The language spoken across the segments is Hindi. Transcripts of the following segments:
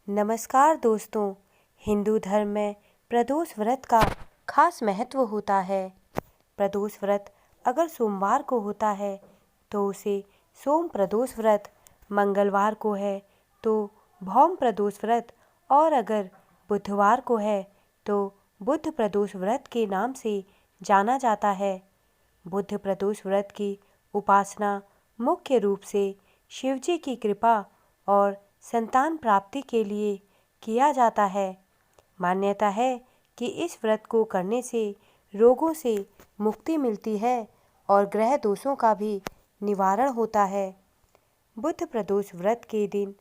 नमस्कार दोस्तों। हिंदू धर्म में प्रदोष व्रत का खास महत्व होता है। प्रदोष व्रत अगर सोमवार को होता है तो उसे सोम प्रदोष व्रत, मंगलवार को है तो भौम प्रदोष व्रत और अगर बुधवार को है तो बुध प्रदोष व्रत के नाम से जाना जाता है। बुध प्रदोष व्रत की उपासना मुख्य रूप से शिवजी की कृपा और संतान प्राप्ति के लिए किया जाता है। मान्यता है कि इस व्रत को करने से रोगों से मुक्ति मिलती है और ग्रह दोषों का भी निवारण होता है। बुध प्रदोष व्रत के दिन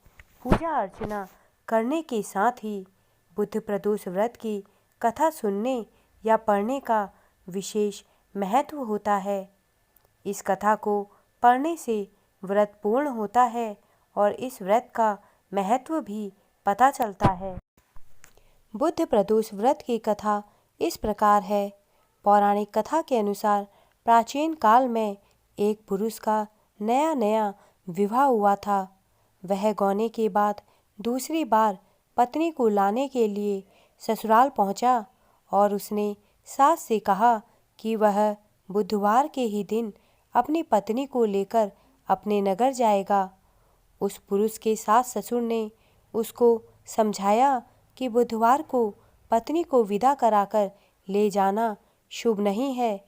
पूजा अर्चना करने के साथ ही बुध प्रदोष व्रत की कथा सुनने या पढ़ने का विशेष महत्व होता है। इस कथा को पढ़ने से व्रत पूर्ण होता है और इस व्रत का महत्व भी पता चलता है। बुध प्रदोष व्रत की कथा इस प्रकार है। पौराणिक कथा के अनुसार प्राचीन काल में एक पुरुष का नया नया विवाह हुआ था। वह गौने के बाद दूसरी बार पत्नी को लाने के लिए ससुराल पहुंचा और उसने सास से कहा कि वह बुधवार के ही दिन अपनी पत्नी को लेकर अपने नगर जाएगा। उस पुरुष के सास ससुर ने उसको समझाया कि बुधवार को पत्नी को विदा कराकर ले जाना शुभ नहीं है,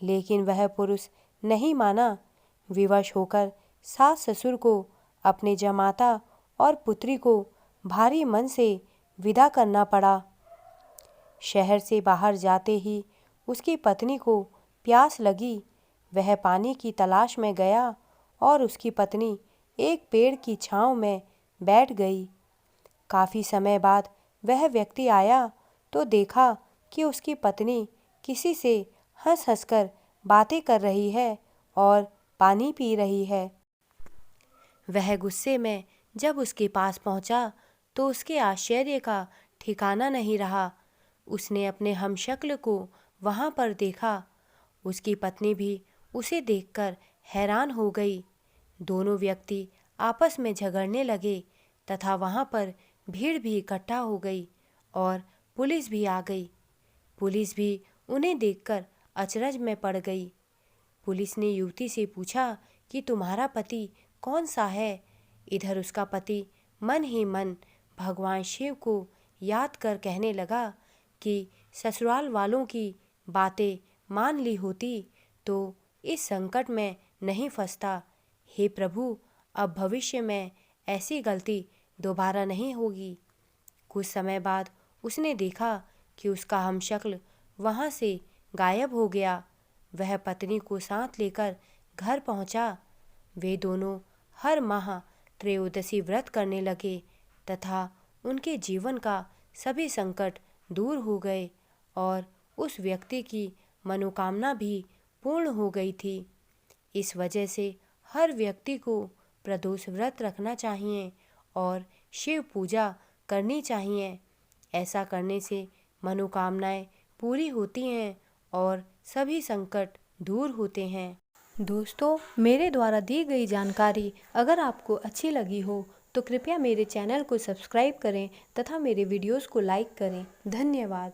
लेकिन वह पुरुष नहीं माना। विवश होकर सास ससुर को अपने जमाता और पुत्री को भारी मन से विदा करना पड़ा। शहर से बाहर जाते ही उसकी पत्नी को प्यास लगी। वह पानी की तलाश में गया और उसकी पत्नी एक पेड़ की छांव में बैठ गई। काफ़ी समय बाद वह व्यक्ति आया तो देखा कि उसकी पत्नी किसी से हंस हंसकर बातें कर रही है और पानी पी रही है। वह गुस्से में जब उसके पास पहुंचा तो उसके आश्चर्य का ठिकाना नहीं रहा। उसने अपने हमशक्ल को वहां पर देखा। उसकी पत्नी भी उसे देखकर हैरान हो गई। दोनों व्यक्ति आपस में झगड़ने लगे तथा वहां पर भीड़ भी इकट्ठा हो गई और पुलिस भी आ गई। पुलिस भी उन्हें देखकर अचरज में पड़ गई। पुलिस ने युवती से पूछा कि तुम्हारा पति कौन सा है। इधर उसका पति मन ही मन भगवान शिव को याद कर कहने लगा कि ससुराल वालों की बातें मान ली होती तो इस संकट में नहीं फंसता। हे प्रभु, अब भविष्य में ऐसी गलती दोबारा नहीं होगी। कुछ समय बाद उसने देखा कि उसका हमशक्ल वहाँ से गायब हो गया। वह पत्नी को साथ लेकर घर पहुँचा। वे दोनों हर माह त्रयोदशी व्रत करने लगे तथा उनके जीवन का सभी संकट दूर हो गए और उस व्यक्ति की मनोकामना भी पूर्ण हो गई थी। इस वजह से हर व्यक्ति को प्रदोष व्रत रखना चाहिए और शिव पूजा करनी चाहिए। ऐसा करने से मनोकामनाएं पूरी होती हैं और सभी संकट दूर होते हैं। दोस्तों, मेरे द्वारा दी गई जानकारी अगर आपको अच्छी लगी हो तो कृपया मेरे चैनल को सब्सक्राइब करें तथा मेरे वीडियोस को लाइक करें। धन्यवाद।